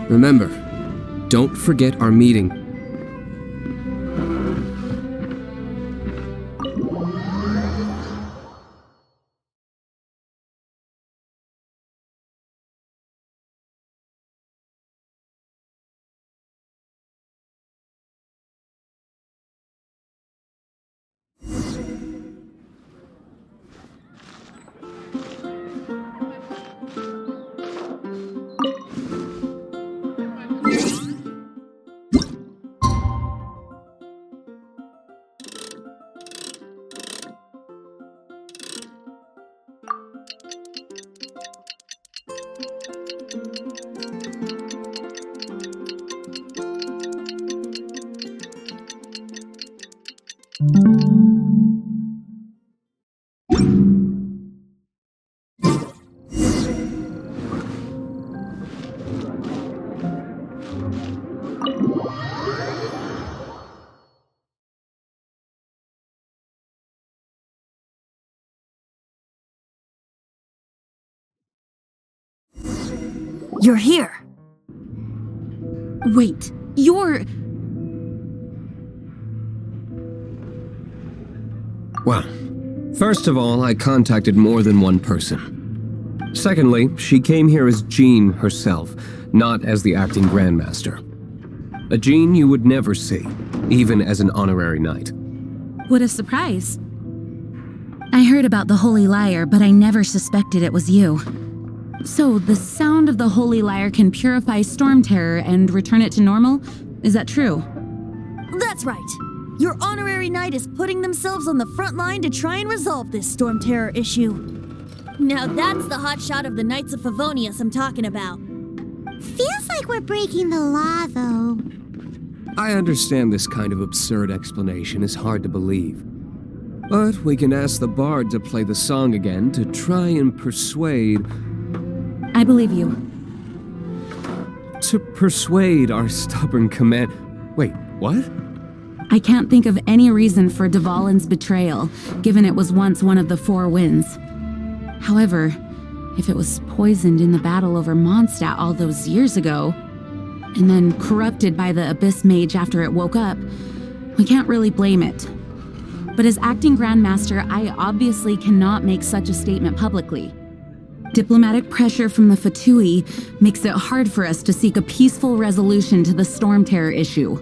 Remember, don't forget our meeting. You're here! Wait, you're... Well, first of all, I contacted more than one person. Secondly, she came here as Jean herself, not as the acting Grandmaster. A Jean you would never see, even as an honorary knight. What a surprise. I heard about the Holy Lyre, but I never suspected it was you. So, the sound of the Holy Lyre can purify Storm Terror and return it to normal? Is that true? That's right. Your honorary knight is putting themselves on the front line to try and resolve this Storm Terror issue. Now that's the hotshot of the Knights of Favonius I'm talking about. Feels like we're breaking the law, though. I understand this kind of absurd explanation is hard to believe. But we can ask the bard to play the song again to try and persuade... I believe you. To persuade our stubborn command... Wait, what? I can't think of any reason for Dvalin's betrayal, given it was once one of the Four Winds. However, if it was poisoned in the battle over Mondstadt all those years ago, and then corrupted by the Abyss Mage after it woke up, we can't really blame it. But as acting Grandmaster, I obviously cannot make such a statement publicly. Diplomatic pressure from the Fatui makes it hard for us to seek a peaceful resolution to the Storm Terror issue.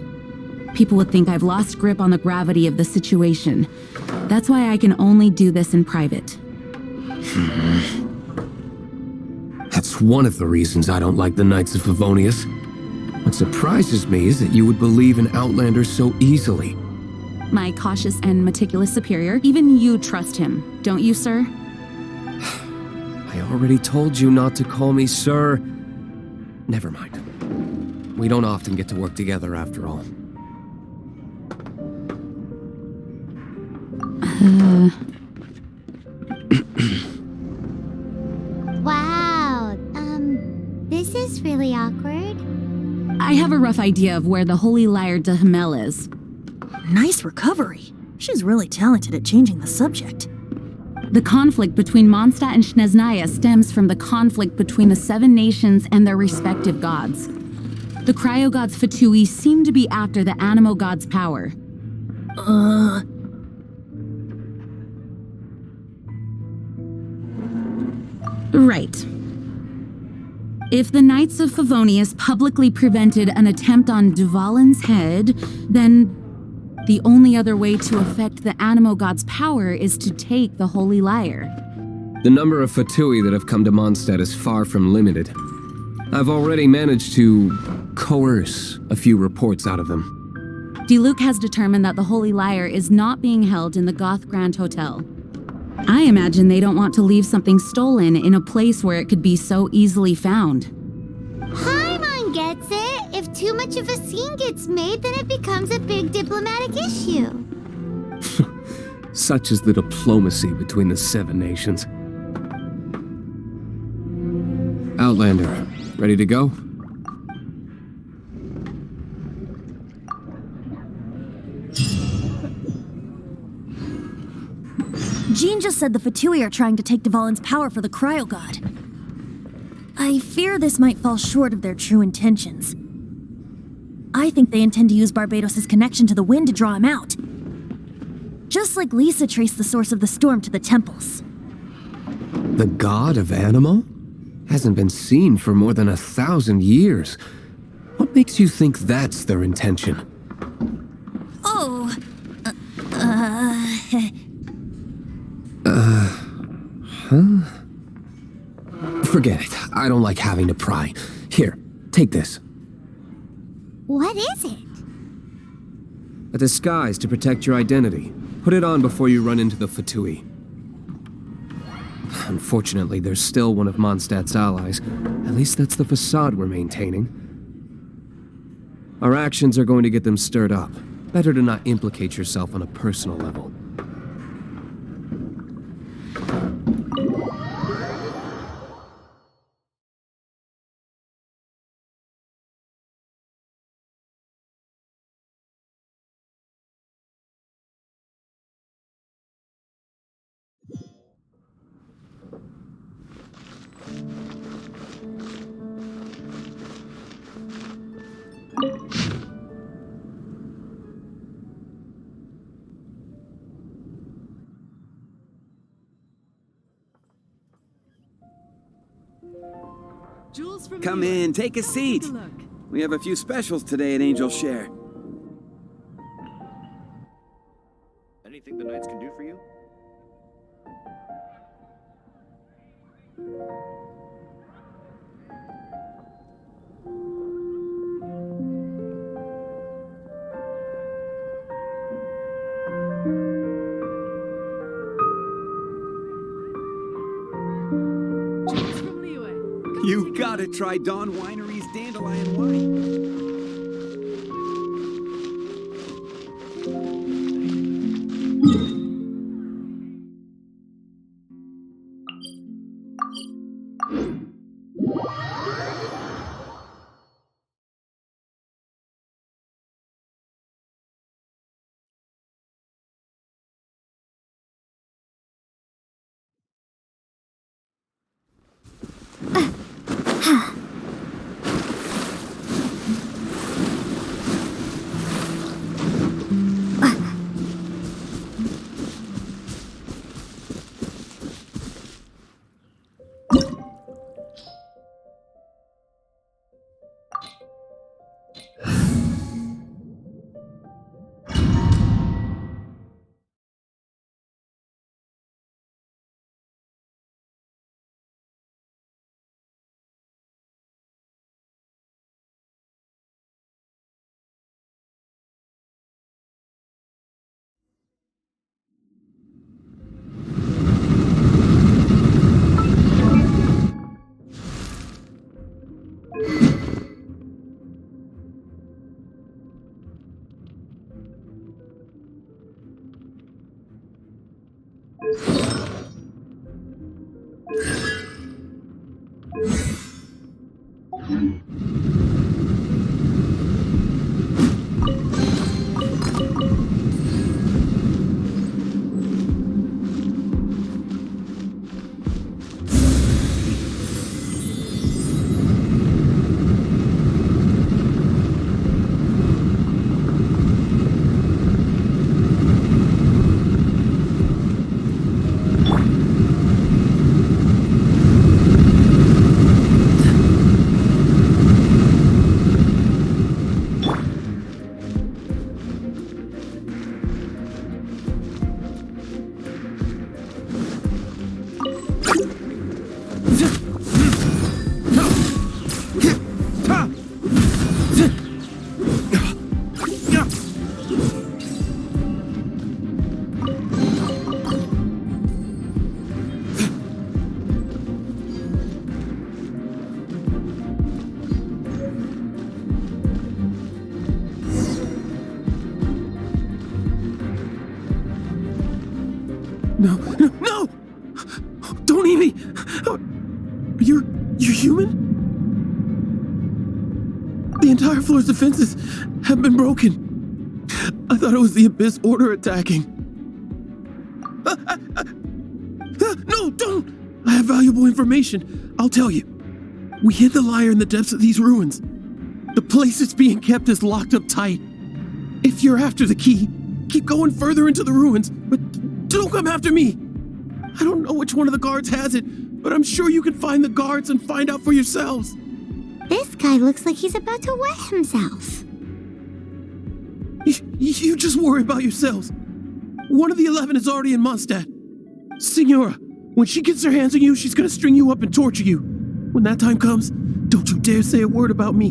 People would think I've lost grip on the gravity of the situation. That's why I can only do this in private. That's one of the reasons I don't like the Knights of Favonius. What surprises me is that you would believe in Outlanders so easily. My cautious and meticulous superior, even you trust him, don't you, sir? I already told you not to call me sir. Never mind. We don't often get to work together after all. Wow, this is really awkward. I have a rough idea of where the Holy Lyre de Himmel is. Nice recovery. She's really talented at changing the subject. The conflict between Mondstadt and Snezhnaya stems from the conflict between the Seven Nations and their respective gods. The cryo-gods Fatui seem to be after the Animo god's power. Right. If the Knights of Favonius publicly prevented an attempt on Dvalin's head, then the only other way to affect the Animo god's power is to take the Holy Lyre. The number of Fatui that have come to Mondstadt is far from limited. I've already managed to coerce a few reports out of them. Diluc has determined that the Holy Lyre is not being held in the Goth Grand Hotel. I imagine they don't want to leave something stolen in a place where it could be so easily found. Paimon gets it. If too much of a scene gets made, then it becomes a big diplomatic issue. Such is the diplomacy between the Seven Nations. Outlander, ready to go? Jean just said the Fatui are trying to take Dvalin's power for the Cryo God. I fear this might fall short of their true intentions. I think they intend to use Barbados' connection to the wind to draw him out. Just like Lisa traced the source of the storm to the temples. The god of Anima? Hasn't been seen for more than 1,000 years. What makes you think that's their intention? Oh, Forget it. I don't like having to pry. Here, take this. What is it? A disguise to protect your identity. Put it on before you run into the Fatui. Unfortunately, there's still one of Mondstadt's allies. At least that's the facade we're maintaining. Our actions are going to get them stirred up. Better to not implicate yourself on a personal level. Come in, take a seat. We have a few specials today at Angel Share. Anything the Knights can do for you? You gotta try Dawn Winery's Dandelion Wine. No! Don't eat me! You're human? The entire floor's defenses have been broken. I thought it was the Abyss Order attacking. No, don't! I have valuable information. I'll tell you. We hid the lyre in the depths of these ruins. The place it's being kept is locked up tight. If you're after the key, keep going further into the ruins, but don't come after me. I don't know which one of the guards has it, but I'm sure you can find the guards and find out for yourselves. This guy looks like he's about to wet himself. You just worry about yourselves. One of the 11 is already in Mondstadt. Signora, when she gets her hands on you, she's gonna string you up and torture you. When that time comes, don't you dare say a word about me.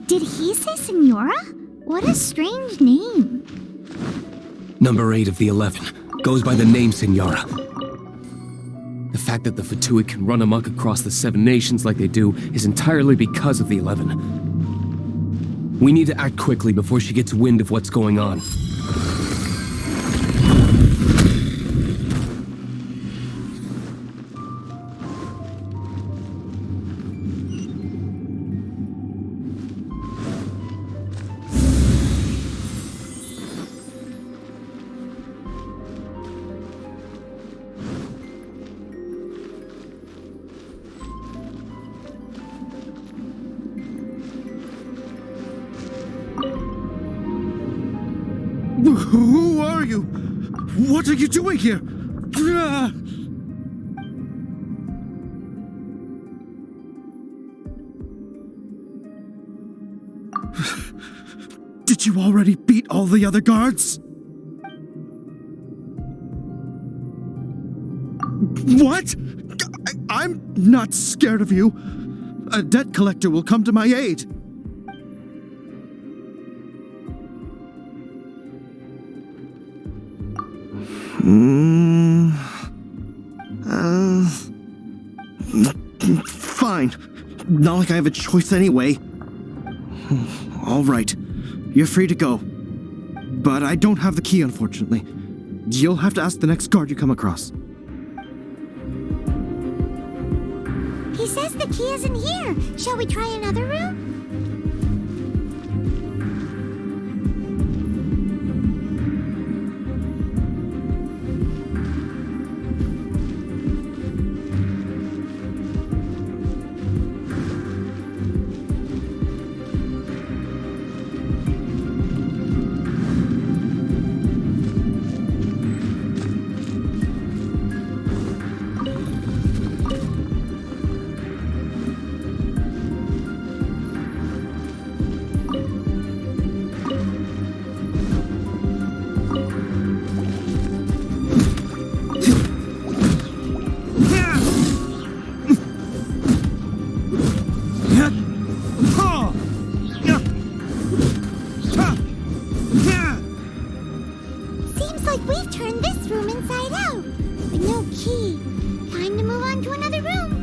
Did he say Senora? What a strange name. Number 8 of the 11 goes by the name Senora. The fact that the Fatui can run amok across the 7 nations like they do is entirely because of the 11. We need to act quickly before she gets wind of what's going on. Who are you? What are you doing here? Did you already beat all the other guards? What? I'm not scared of you. A debt collector will come to my aid. Fine. Not like I have a choice anyway. All right. You're free to go. But I don't have the key, unfortunately. You'll have to ask the next guard you come across. He says the key isn't here. Shall we try another room? Seems like we've turned this room inside out, but no key. Time to move on to another room.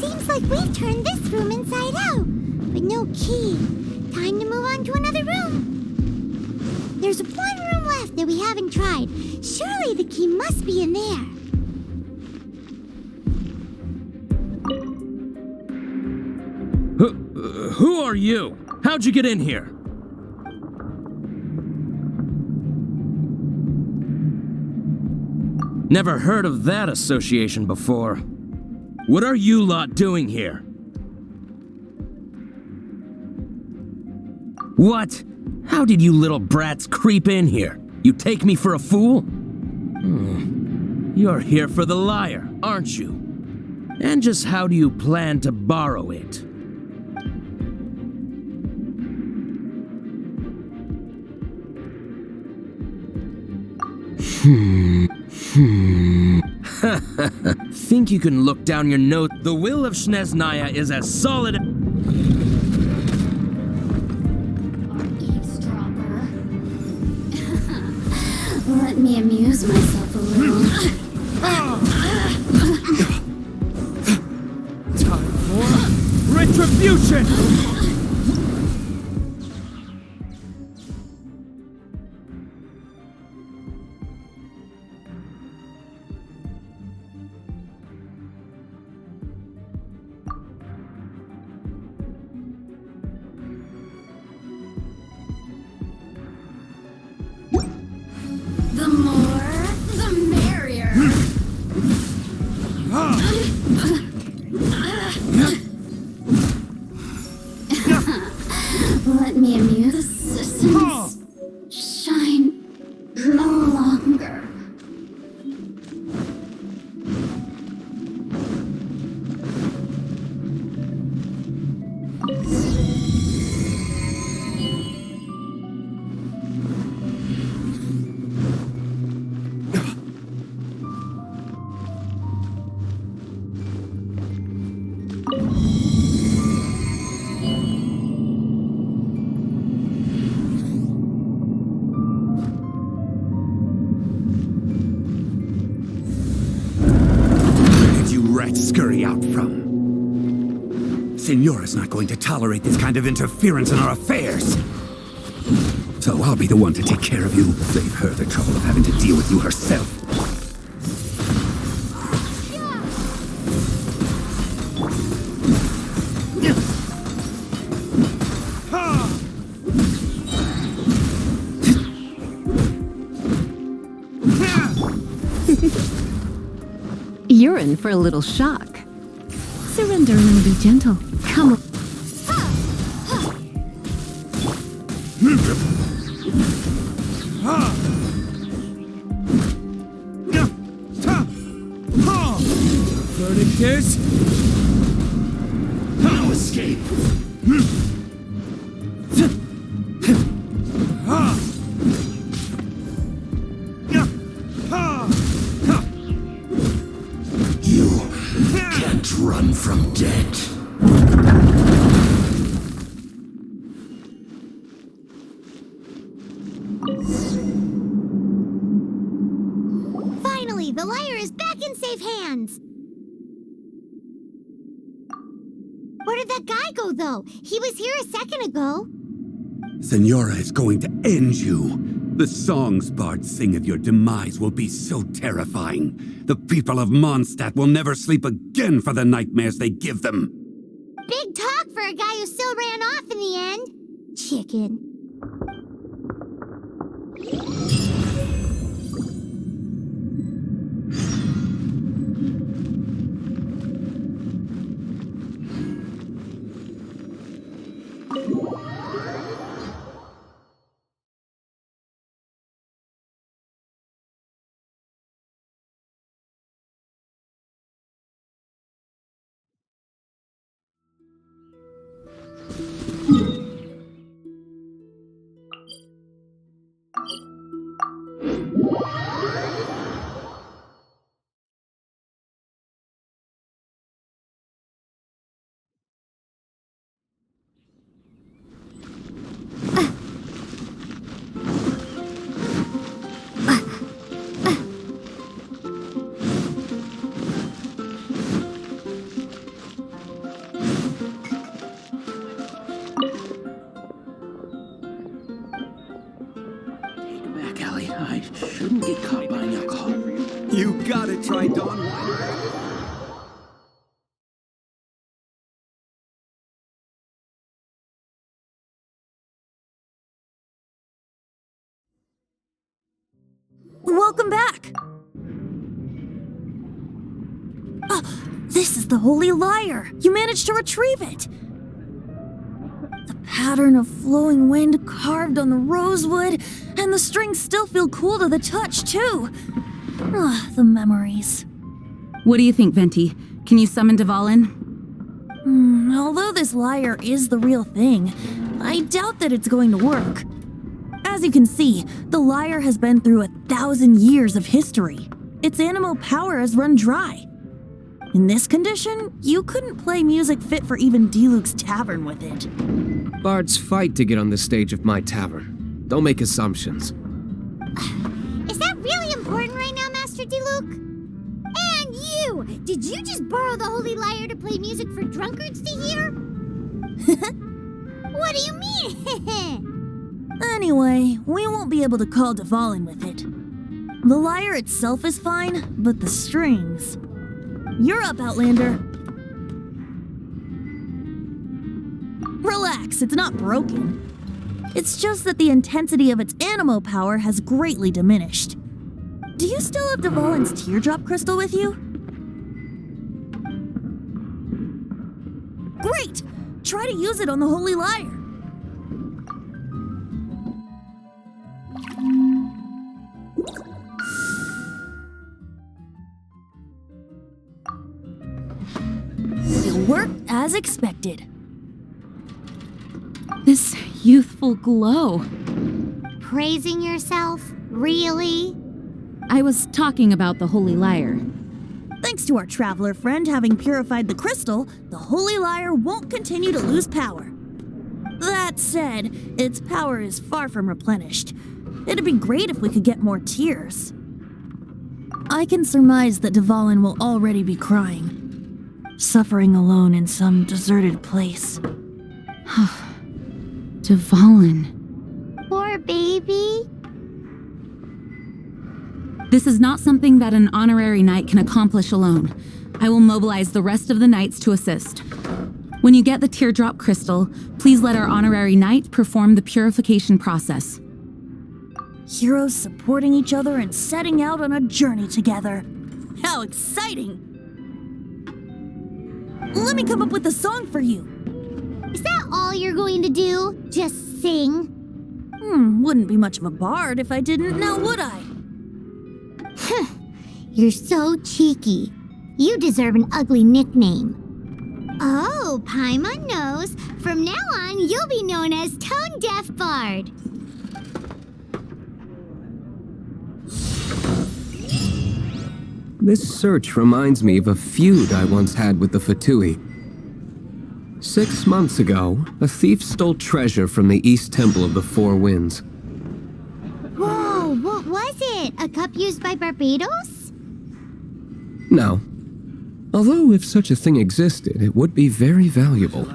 Seems like we've turned this room inside out, but no key. Time to move on to another room. There's one room left that we haven't tried. Surely the key must be in there. Who are you? How'd you get in here? Never heard of that association before. What are you lot doing here? What? How did you little brats creep in here? You take me for a fool? You're here for the lyre, aren't you? And just how do you plan to borrow it? think you can look down your note? The will of Shneznaya is as solid. Eavesdropper. Let me amuse myself a little. Time for retribution! The more, the merrier. Let me amuse the systems. Shine no longer. Scurry out from. Signora's not going to tolerate this kind of interference in our affairs. So I'll be the one to take care of you. Save her the trouble of having to deal with you herself. You're in for a little shock. Surrender and be gentle. Come on. Verdict is No escape. Run from death. Finally, the liar is back in safe hands. Where did that guy go, though? He was here a second ago. Signora is going to end you. The songs bards sing of your demise will be so terrifying. The people of Mondstadt will never sleep again for the nightmares they give them. Big talk for a guy who still ran off in the end. Chicken. I shouldn't get caught buying alcohol. You got it, Tridon. Welcome back! This is the Holy Lyre! You managed to retrieve it! The pattern of flowing wind carved on the rosewood, and the strings still feel cool to the touch, too! The memories. What do you think, Venti? Can you summon Dvalin? Although this lyre is the real thing, I doubt that it's going to work. As you can see, the lyre has been through 1,000 years of history. Its animal power has run dry. In this condition, you couldn't play music fit for even D-Luke's tavern with it. Bards fight to get on the stage of my tavern. Don't make assumptions. Is that really important right now, Master D-Luke? And you! Did you just borrow the Holy Lyre to play music for drunkards to hear? What do you mean? Anyway, we won't be able to call Dvalin with it. The lyre itself is fine, but the strings... You're up, Outlander. Relax, it's not broken. It's just that the intensity of its animo power has greatly diminished. Do you still have Dvalin's teardrop crystal with you? Great! Try to use it on the Holy Lyre. It worked as expected. This youthful glow. Praising yourself? Really? I was talking about the Holy Lyre. Thanks to our traveler friend having purified the crystal, the Holy Lyre won't continue to lose power. That said, its power is far from replenished. It'd be great if we could get more tears. I can surmise that Dvalin will already be crying, suffering alone in some deserted place. Dvalin. Poor baby. This is not something that an honorary knight can accomplish alone. I will mobilize the rest of the knights to assist. When you get the teardrop crystal, please let our honorary knight perform the purification process. Heroes supporting each other and setting out on a journey together. How exciting! Let me come up with a song for you. Is that all you're going to do? Just sing? Wouldn't be much of a bard if I didn't, now would I? You're so cheeky. You deserve an ugly nickname. Oh, Paimon knows. From now on, you'll be known as Tone Deaf Bard. This search reminds me of a feud I once had with the Fatui. 6 months ago, a thief stole treasure from the East Temple of the Four Winds. Whoa, what was it? A cup used by Barbados? No. Although if such a thing existed, it would be very valuable.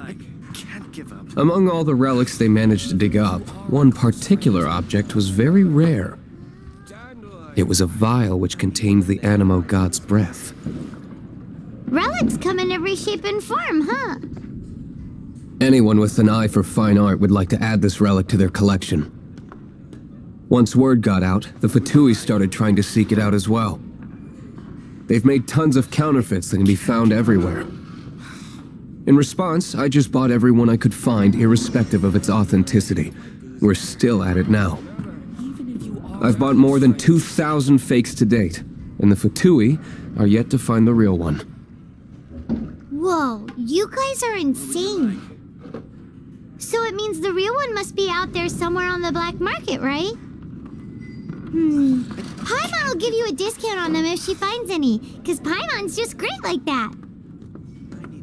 Among all the relics they managed to dig up, one particular object was very rare. It was a vial which contained the Animo god's breath. Relics come in every shape and form, huh? Anyone with an eye for fine art would like to add this relic to their collection. Once word got out, the Fatui started trying to seek it out as well. They've made tons of counterfeits that can be found everywhere. In response, I just bought every one I could find, irrespective of its authenticity. We're still at it now. I've bought more than 2,000 fakes to date, and the Fatui are yet to find the real one. Whoa, you guys are insane. So it means the real one must be out there somewhere on the black market, right? Paimon will give you a discount on them if she finds any, because Paimon's just great like that.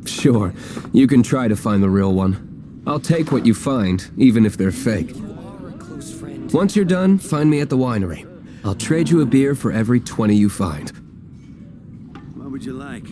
Sure, you can try to find the real one. I'll take what you find, even if they're fake. Once you're done, find me at the winery. I'll trade you a beer for every 20 you find. What would you like?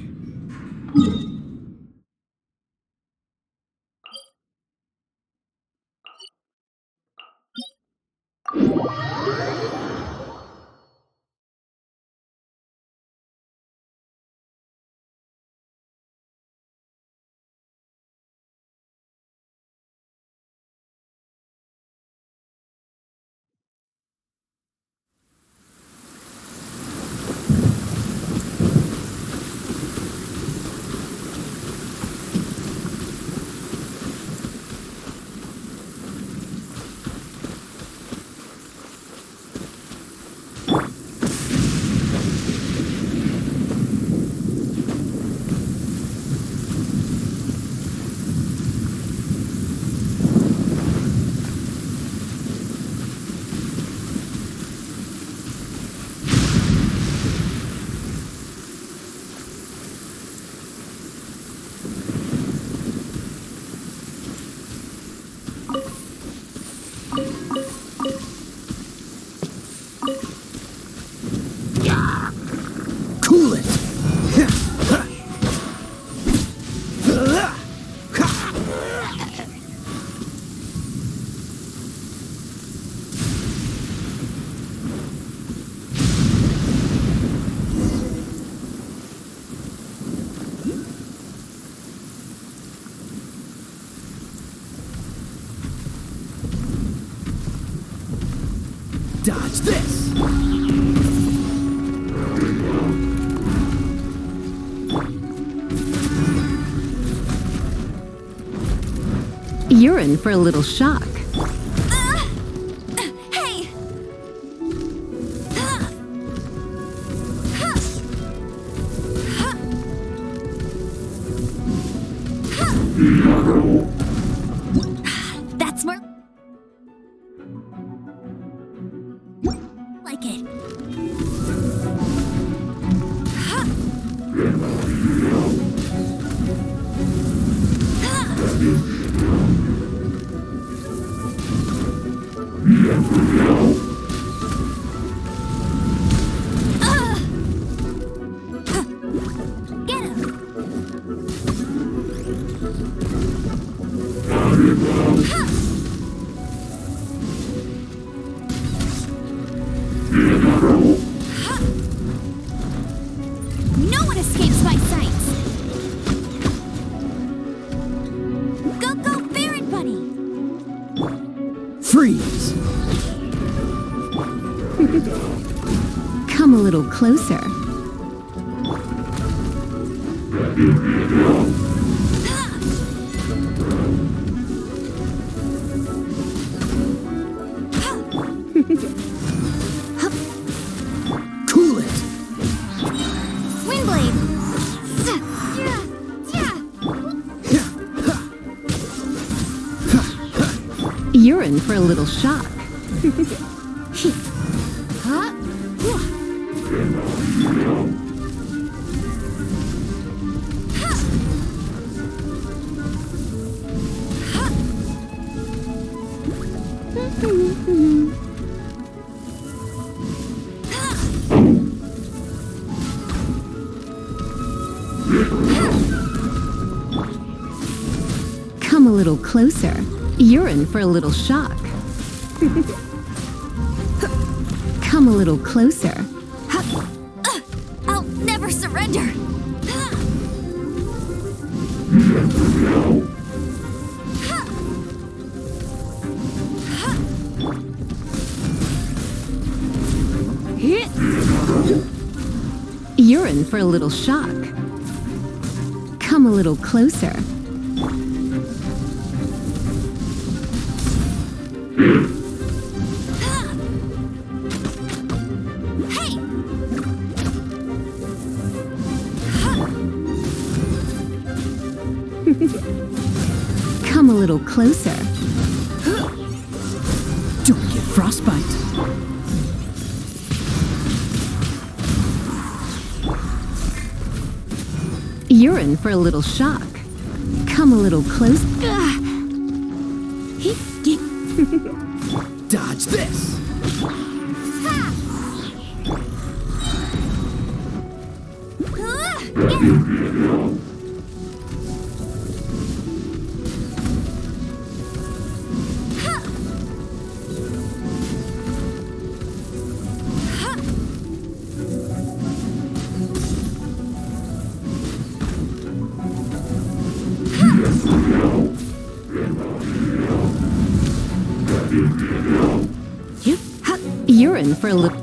Dodge this! You're in for a little shock. Hey! That's more like it. Get him! No one escapes my sights! Go, go, Baron Bunny! Freeze! Come a little closer. Cool it! Windblade! You're in for a little shock. Come a little closer. You're in for a little shock. Come a little closer. I'll never surrender! You're in for a little shock. Come a little closer. Hey! Come a little closer. Don't get frostbite. You're in for a little shock. Come a little close. Dodge this! You're in for a little.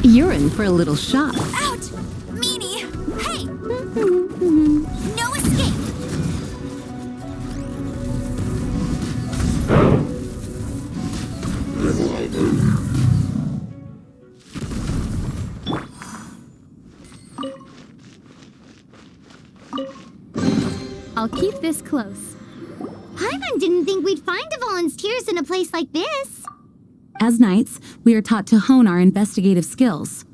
You're in for a little shock. Out! Meanie! Hey! No escape! I'll keep this close. Paimon didn't think we'd find Devalin's tears in a place like this. As knights, we are taught to hone our investigative skills.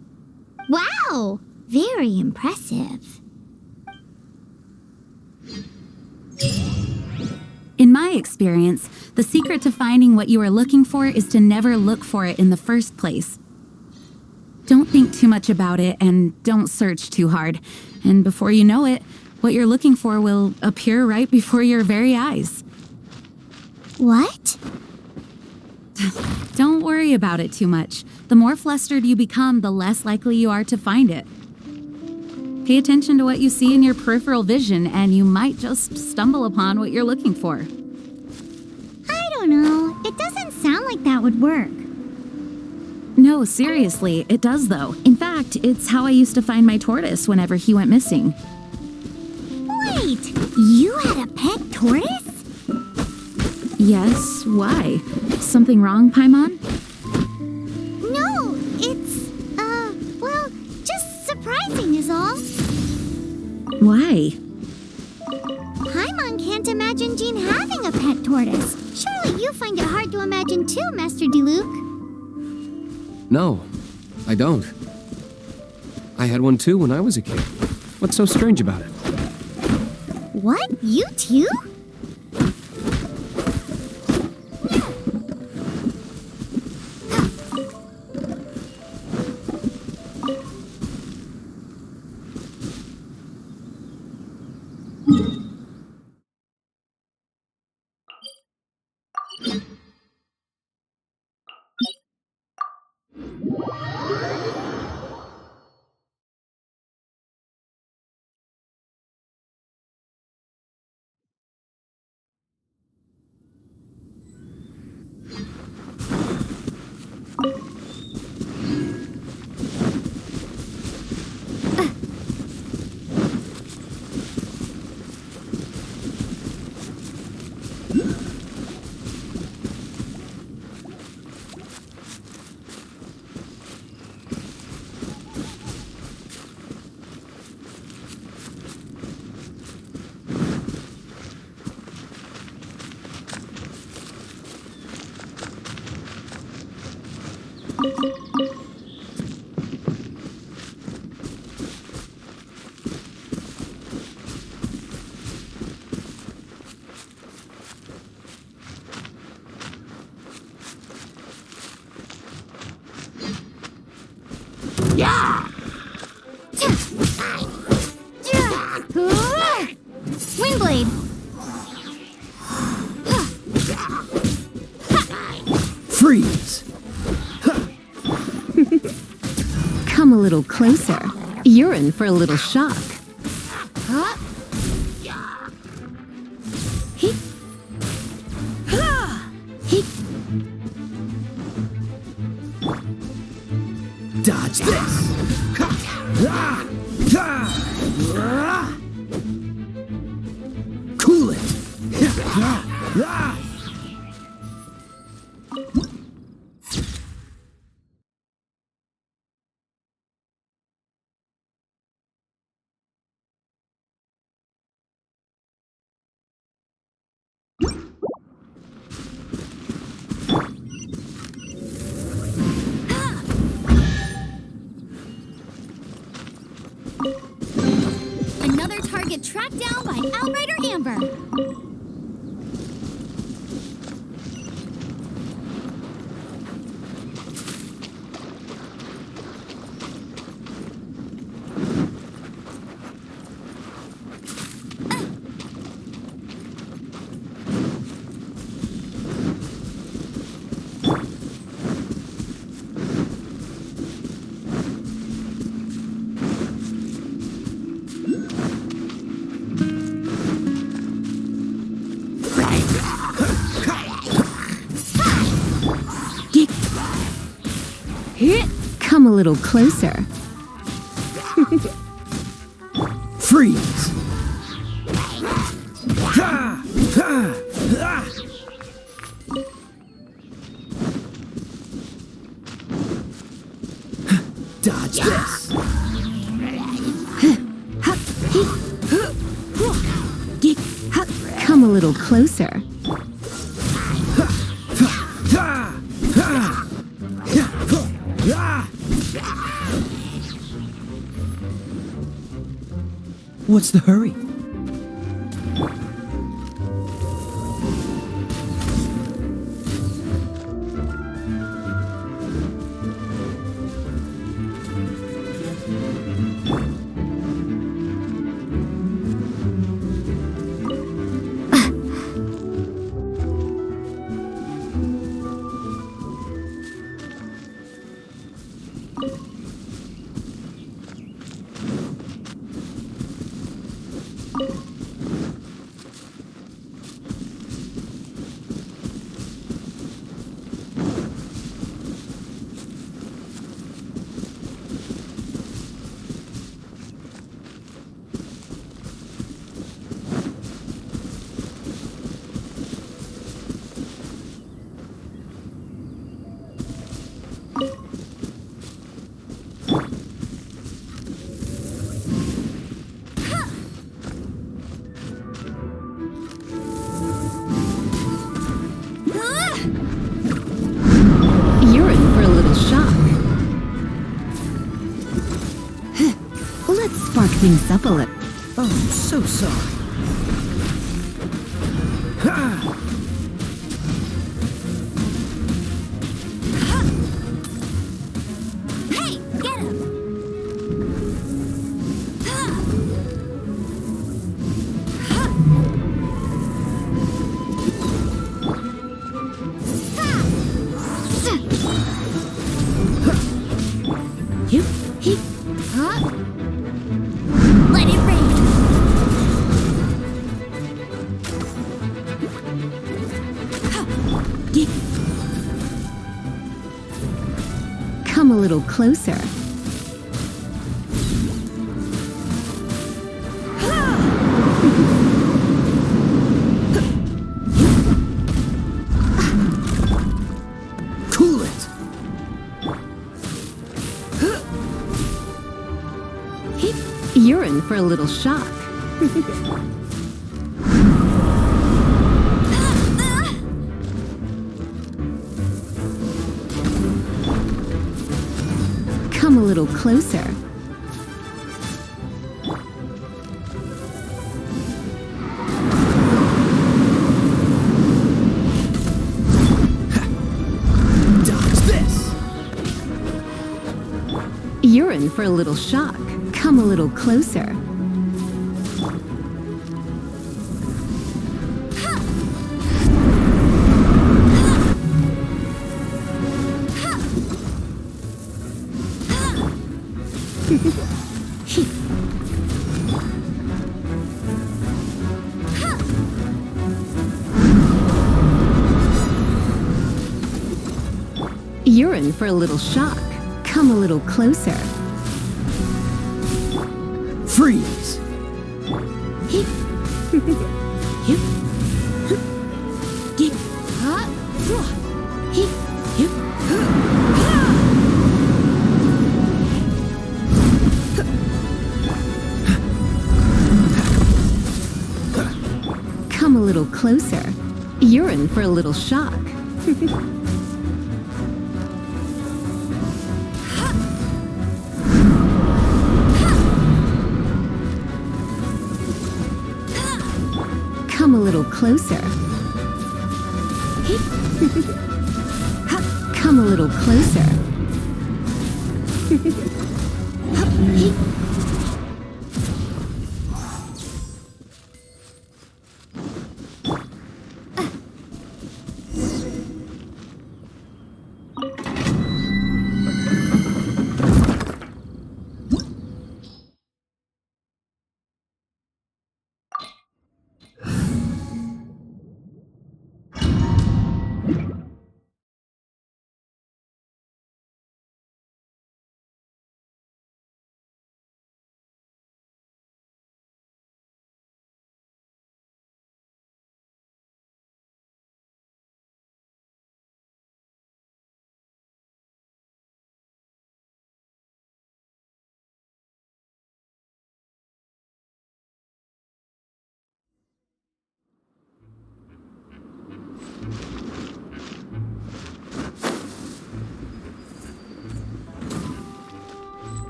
Wow! Very impressive. In my experience, the secret to finding what you are looking for is to never look for it in the first place. Don't think too much about it and don't search too hard. And before you know it, what you're looking for will appear right before your very eyes. What? Don't worry about it too much. The more flustered you become, the less likely you are to find it. Pay attention to what you see in your peripheral vision, and you might just stumble upon what you're looking for. I don't know. It doesn't sound like that would work. No, seriously, it does though. In fact, it's how I used to find my tortoise whenever he went missing. Wait, you had a pet tortoise? Yes, why? Something wrong, Paimon? No, it's, well, just surprising is all. Why? Paimon can't imagine Jean having a pet tortoise. Surely you find it hard to imagine too, Master Diluc. No, I don't. I had one too when I was a kid. What's so strange about it? What? You too? Windblade! Freeze! Come a little closer. You're in for a little shock. Dodge this! Cool it! Another target tracked down by Outrider Amber. Come a little closer. Freeze! Dodge this! Come a little closer. What's the hurry? You're in for a little shock. Let's spark things up a little. Oh, I'm so sorry. Ha! Hey, get him! Yep. He. Huh? Let it rain! Come a little closer. Cool it! You're in for a little shock. Come a little closer. Dodge this! You're in for a little shock. Come a little closer. You're in for a little shock. Come a little closer. Freeze! Come a little closer. You're in for a little shock. Come a little closer. Come a little closer.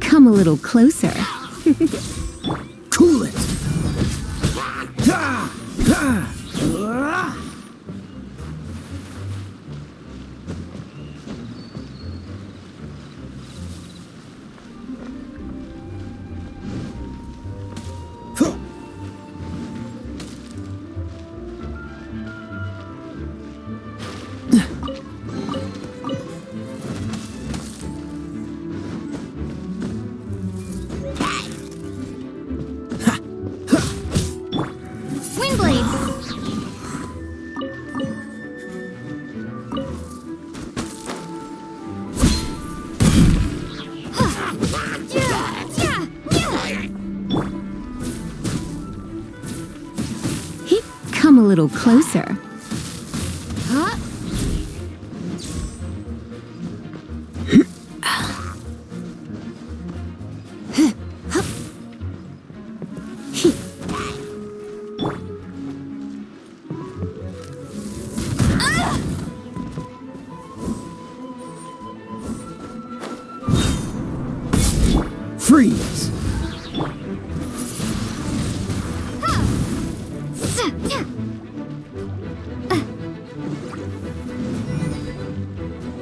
Come a little closer. Cool it! Ha! Ha! little closer. Huh? Freeze!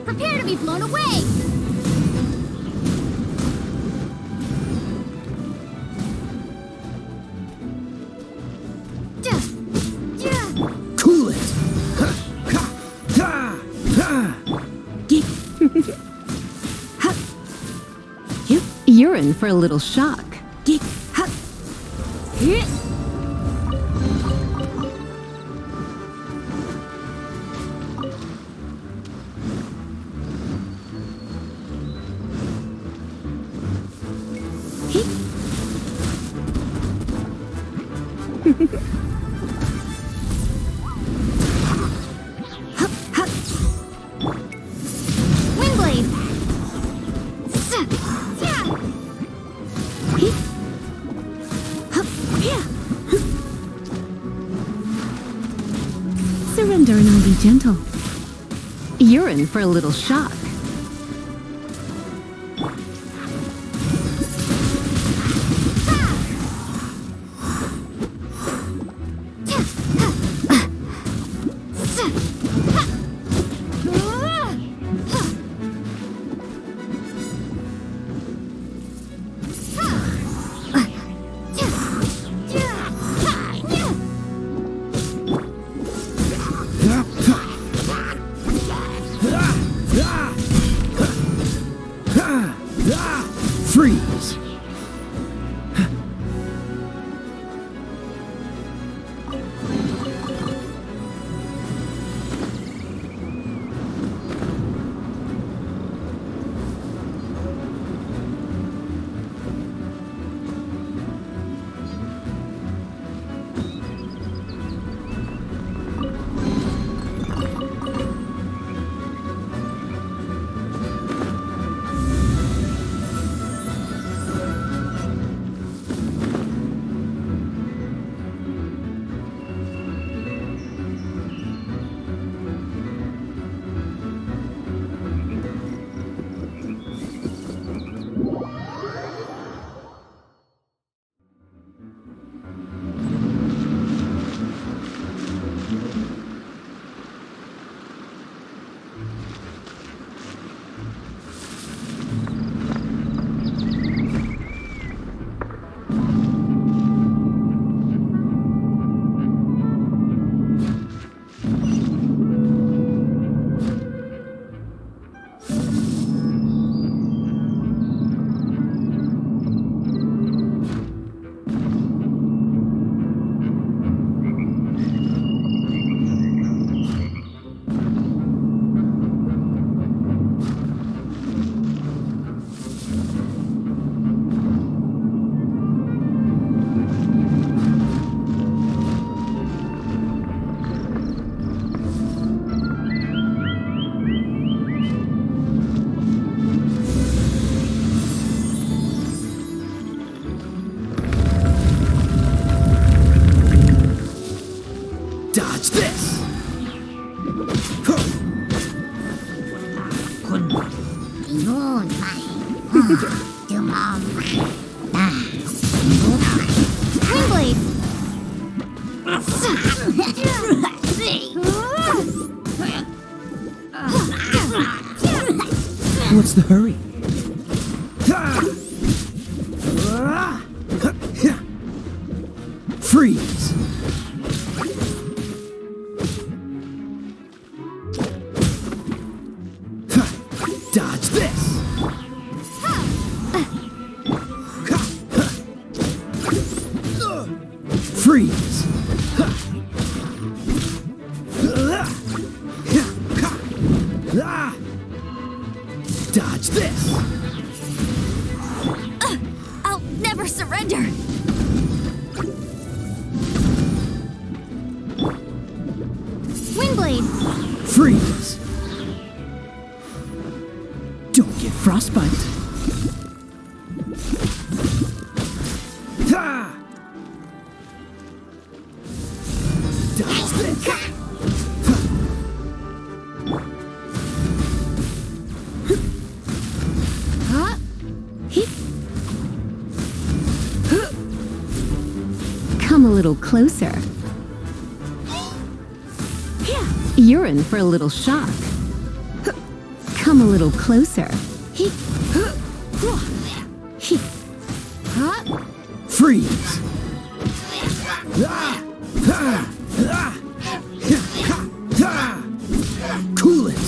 Prepare to be blown away! Cool it! You're in for a little shock. Windblade! Surrender and I'll be gentle. You're in for a little shock. Freeze! Dodge this! Windblade! What's the hurry? Freeze! Dodge this! Freeze! Dodge this! I'll never surrender! frostbite. Ha! Come a little closer. You're in for a little shock. Come a little closer. Freeze! Cool it!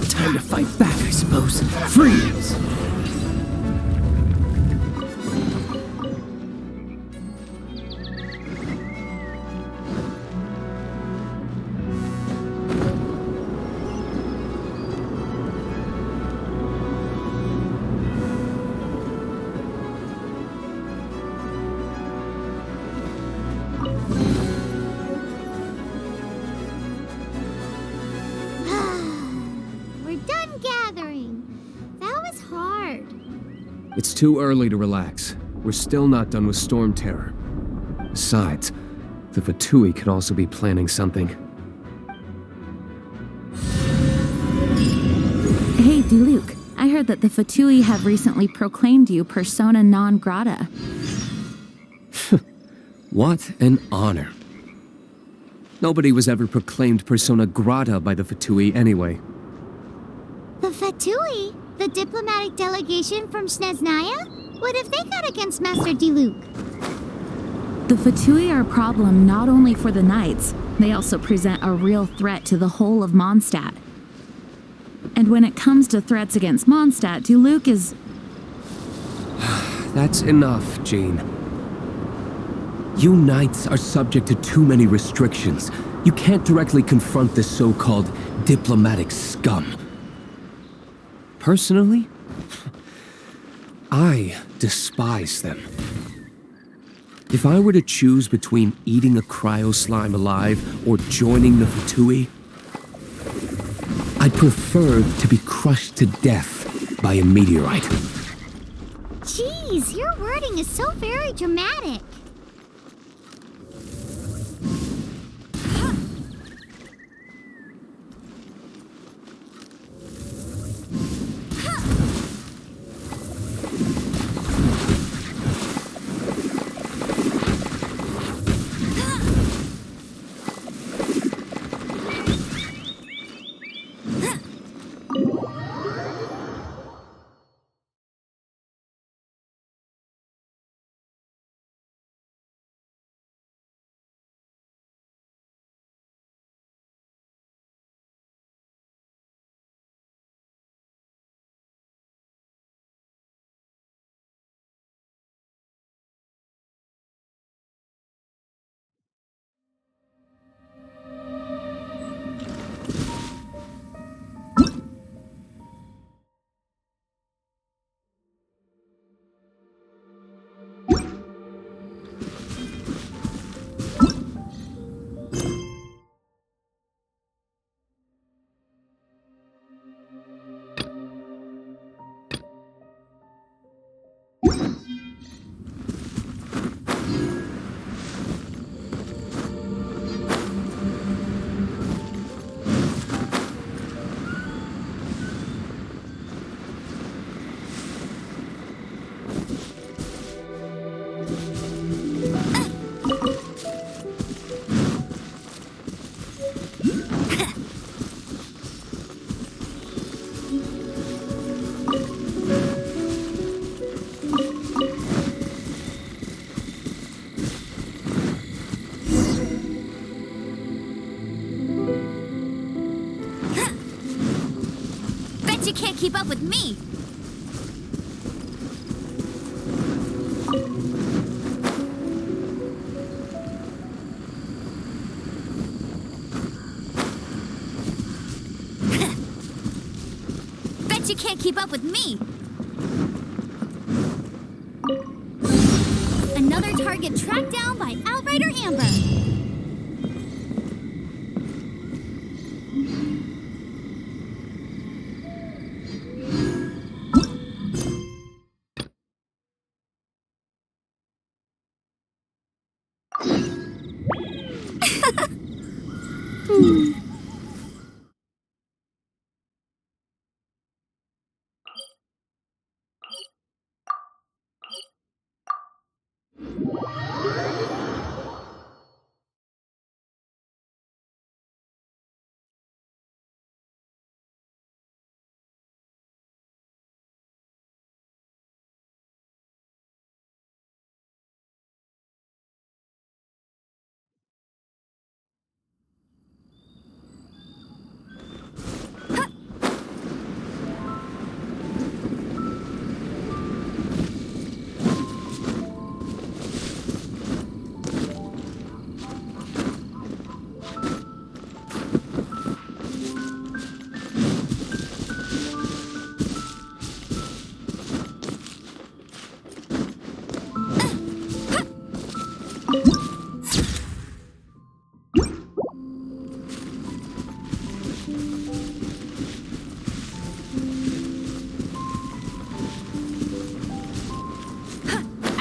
Time to fight back, I suppose. Freeze! We're done gathering. That was hard. It's too early to relax. We're still not done with Storm Terror. Besides, the Fatui could also be planning something. Hey, Diluc, I heard that the Fatui have recently proclaimed you persona non grata. What an honor. Nobody was ever proclaimed persona grata by the Fatui anyway. The Fatui? The diplomatic delegation from Snezhnaya? What have they got against Master Diluc? The Fatui are a problem not only for the Knights, they also present a real threat to the whole of Mondstadt. And when it comes to threats against Mondstadt, Diluc is... That's enough, Jean. You Knights are subject to too many restrictions. You can't directly confront this so-called diplomatic scum. Personally, I despise them. If I were to choose between eating a cryo slime alive or joining the Fatui, I'd prefer to be crushed to death by a meteorite. Jeez, your wording is so very dramatic. You can't keep up with me. Bet you can't keep up with me. Target tracked down by Outrider Amber.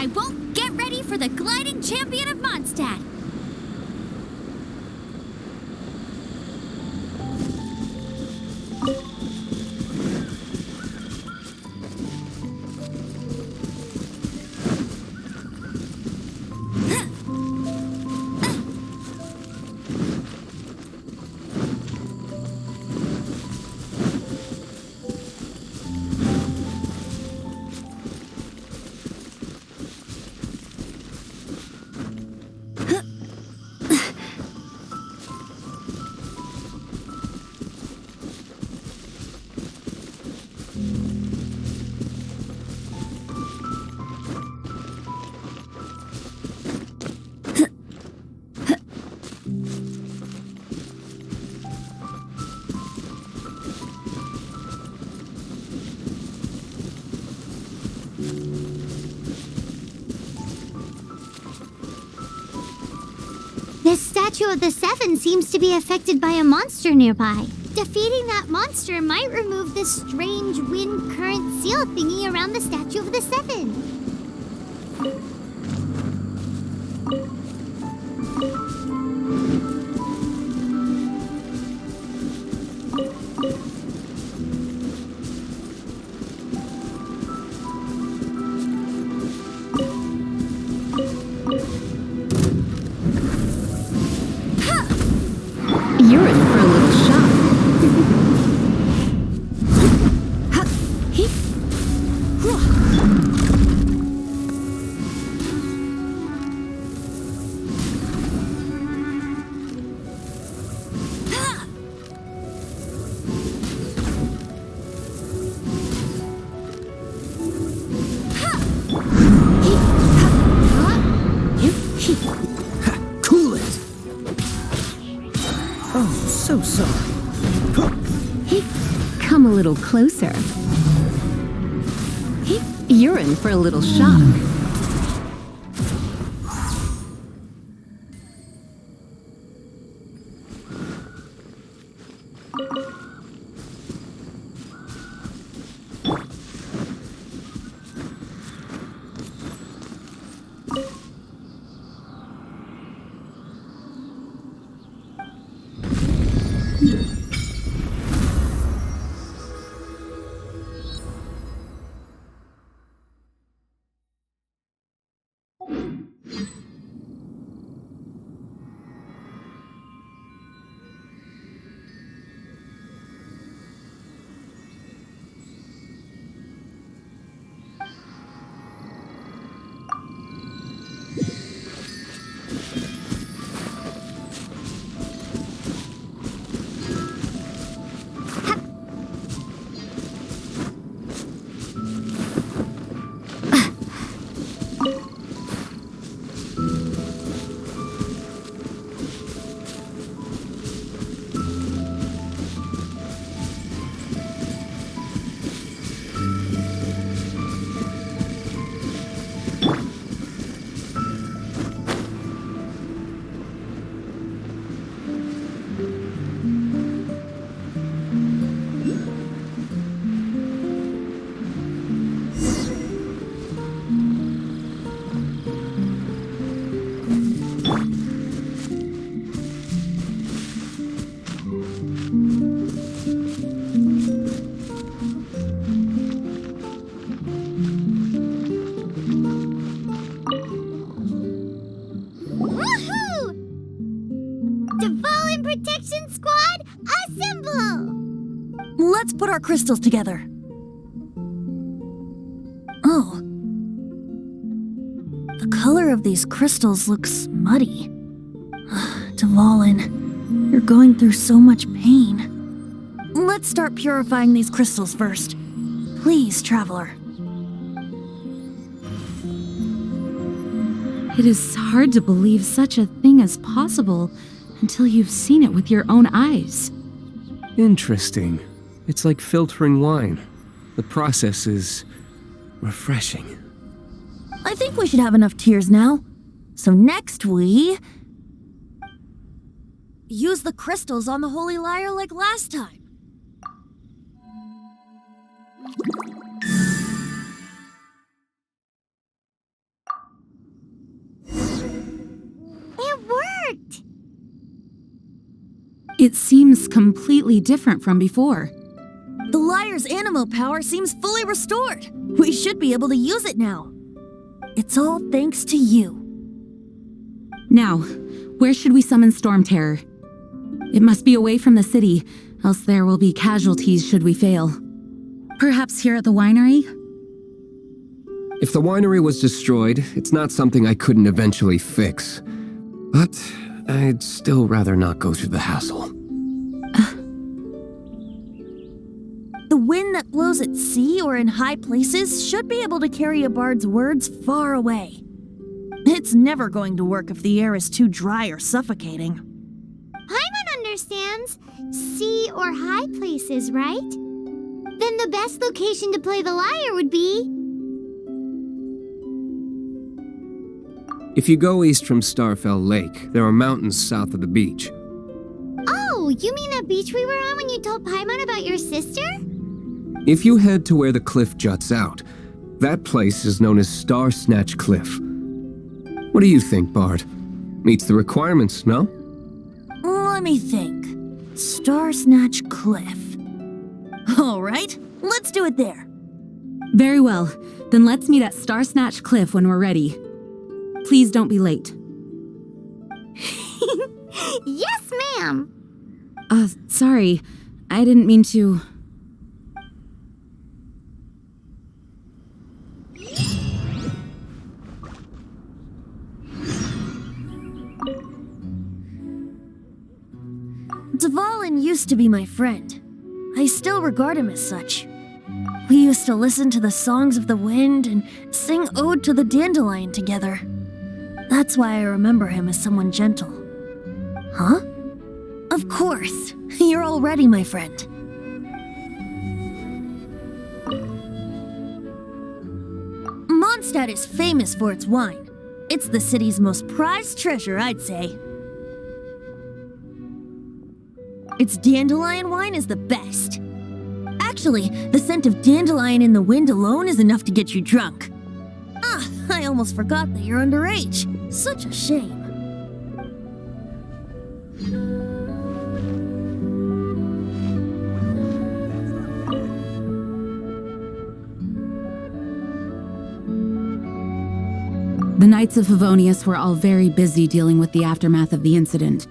I won't get ready for the gliding champion of Mondstadt. The Statue of the Seven seems to be affected by a monster nearby. Defeating that monster might remove this strange wind current seal thingy around the Statue of the Seven. You're in for a little shock. Cool it! Oh, so sorry. Come a little closer. You're in for a little shock. our crystals together. Oh. The color of these crystals looks muddy. Dvalin, you're going through so much pain. Let's start purifying these crystals first. Please, Traveler. It is hard to believe such a thing is possible until you've seen it with your own eyes. Interesting. It's like filtering wine. The process is refreshing. I think we should have enough tears now. So next we... use the crystals on the Holy Lyre like last time. It worked! It seems completely different from before. The Lyre's animo power seems fully restored. We should be able to use it now. It's all thanks to you. Now, where should we summon Storm Terror? It must be away from the city, else there will be casualties should we fail. Perhaps here at the winery? If the winery was destroyed, it's not something I couldn't eventually fix. But I'd still rather not go through the hassle. The wind that blows at sea or in high places should be able to carry a bard's words far away. It's never going to work if the air is too dry or suffocating. Paimon understands. Sea or high places, right? Then the best location to play the lyre would be... If you go east from Starfell Lake, there are mountains south of the beach. Oh, you mean that beach we were on when you told Paimon about your sister? If you head to where the cliff juts out, that place is known as Star Snatch Cliff. What do you think, Bard? Meets the requirements, no? Let me think. Star Snatch Cliff. All right, let's do it there. Very well. Then let's meet at Star Snatch Cliff when we're ready. Please don't be late. Yes, ma'am. Sorry. I didn't mean to... Dvalin used to be my friend. I still regard him as such. We used to listen to the songs of the wind and sing Ode to the Dandelion together. That's why I remember him as someone gentle. Huh? Of course. You're already my friend. Mondstadt is famous for its wine. It's the city's most prized treasure, I'd say. Its dandelion wine is the best. Actually, the scent of dandelion in the wind alone is enough to get you drunk. I almost forgot that you're underage. Such a shame. The Knights of Favonius were all very busy dealing with the aftermath of the incident.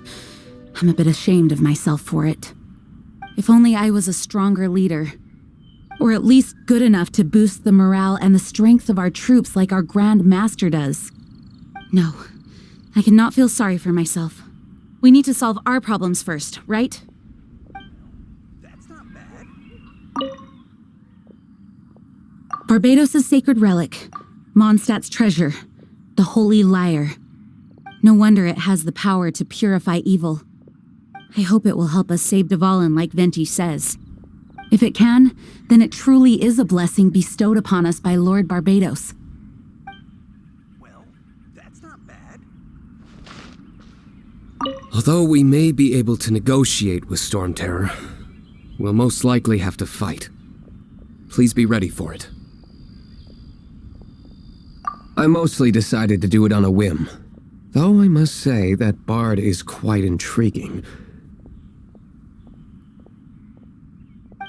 I'm a bit ashamed of myself for it. If only I was a stronger leader. Or at least good enough to boost the morale and the strength of our troops like our Grand Master does. No, I cannot feel sorry for myself. We need to solve our problems first, right? That's not bad. Barbados' sacred relic, Mondstadt's treasure, the Holy Lyre. No wonder it has the power to purify evil. I hope it will help us save Dvalin like Venti says. If it can, then it truly is a blessing bestowed upon us by Lord Barbados. Well, that's not bad. Although we may be able to negotiate with Storm Terror, we'll most likely have to fight. Please be ready for it. I mostly decided to do it on a whim, though I must say that Bard is quite intriguing.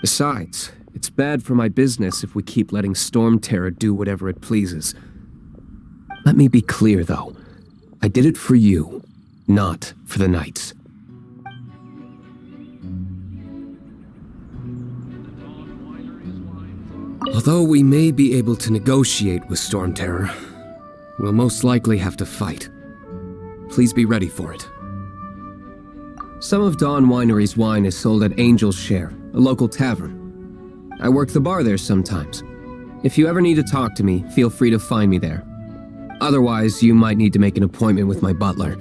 Besides, it's bad for my business if we keep letting Storm Terror do whatever it pleases. Let me be clear, though. I did it for you, not for the Knights. Although we may be able to negotiate with Storm Terror, we'll most likely have to fight. Please be ready for it. Some of Dawn Winery's wine is sold at Angel's Share, a local tavern. I work the bar there sometimes. If you ever need to talk to me, feel free to find me there. Otherwise, you might need to make an appointment with my butler.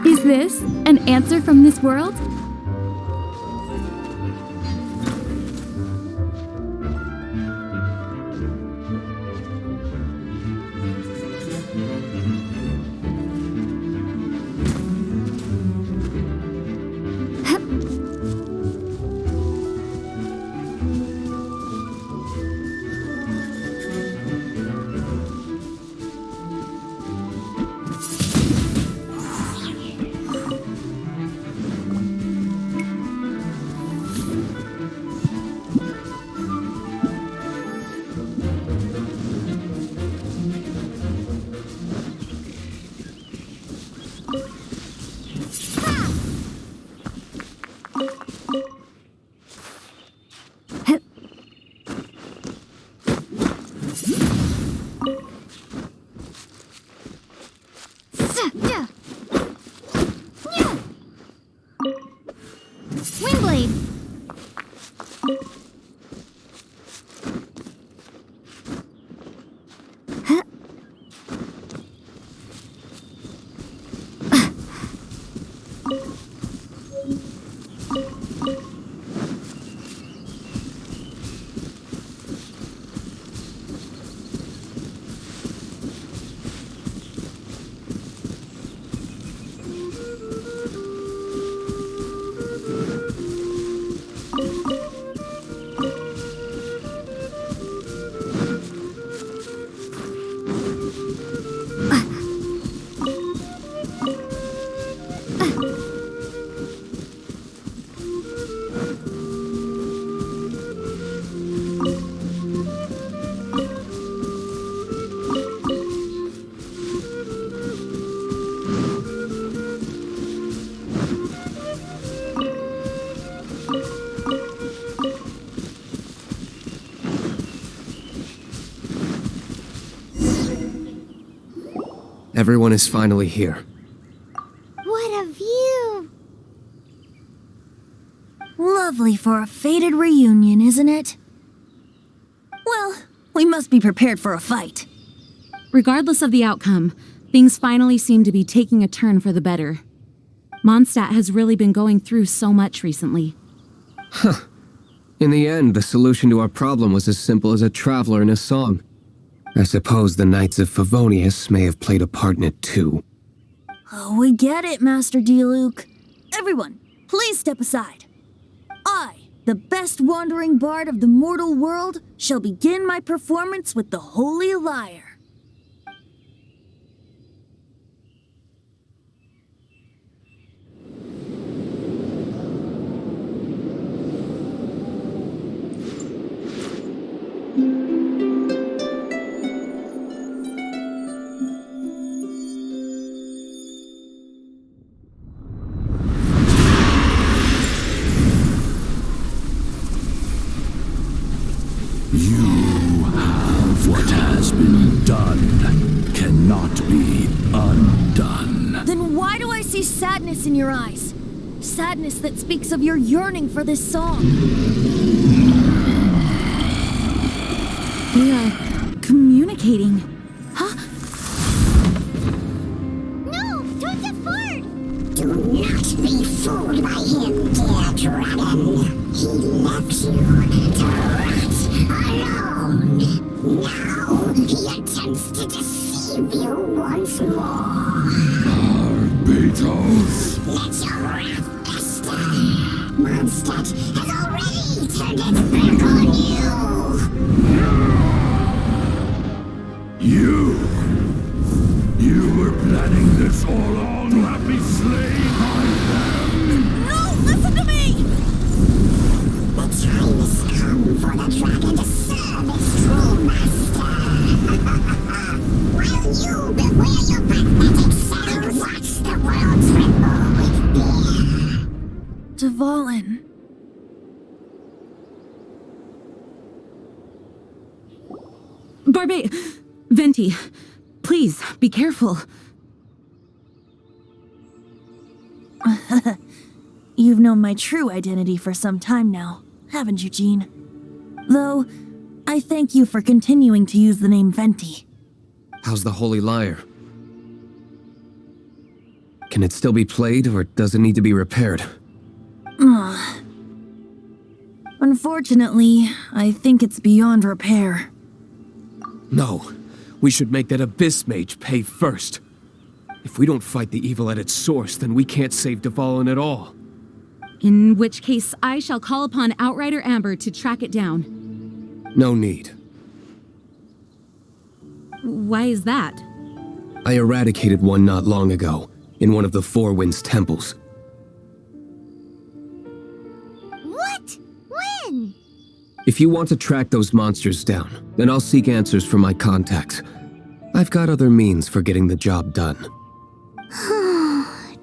Is this an answer from this world? Everyone is finally here. What a view! Lovely for a fated reunion, isn't it? Well, we must be prepared for a fight. Regardless of the outcome, things finally seem to be taking a turn for the better. Mondstadt has really been going through so much recently. In the end, the solution to our problem was as simple as a traveler in a song. I suppose the Knights of Favonius may have played a part in it too. Oh, we get it, Master Diluc. Everyone, please step aside. I, the best wandering bard of the mortal world, shall begin my performance with the Holy Lyre. What has been done cannot be undone. Then why do I see sadness in your eyes? Sadness that speaks of your yearning for this song. We are communicating. Huh? No! Don't get bored! Do not be fooled by him, dear dragon. He left you to rot alone. Now he attempts to deceive you once more. Barbatos. Let your wrath fester. Mondstadt has already turned its back on you. You were planning this all along to have me slain by them. No, listen to me! The time has come for the dragon to serve its true master. While you beware your pathetic self, watch the world tremble with fear. Dvalin. Venti, please, be careful. You've known my true identity for some time now, haven't you, Jean? Though, I thank you for continuing to use the name Venti. How's the Holy Lyre? Can it still be played, or does it need to be repaired? Unfortunately, I think it's beyond repair. No. We should make that Abyss Mage pay first. If we don't fight the evil at its source, then we can't save Dvalin at all. In which case, I shall call upon Outrider Amber to track it down. No need. Why is that? I eradicated one not long ago, in one of the Four Winds temples. What? When? If you want to track those monsters down, then I'll seek answers from my contacts. I've got other means for getting the job done.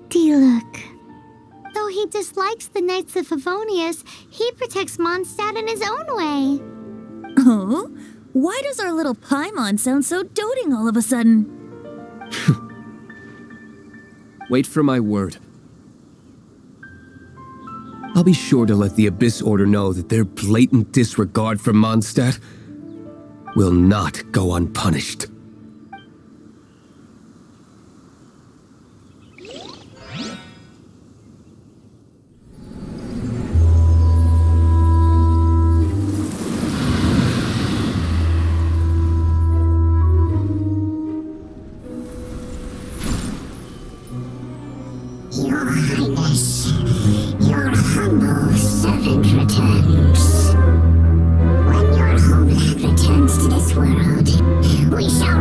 Diluc. Though he dislikes the Knights of Favonius, he protects Mondstadt in his own way. Oh? Why does our little Paimon sound so doting all of a sudden? Wait for my word. I'll be sure to let the Abyss Order know that their blatant disregard for Mondstadt will not go unpunished. Your Highness, your humble servant returns. When your homeland returns to this world, we shall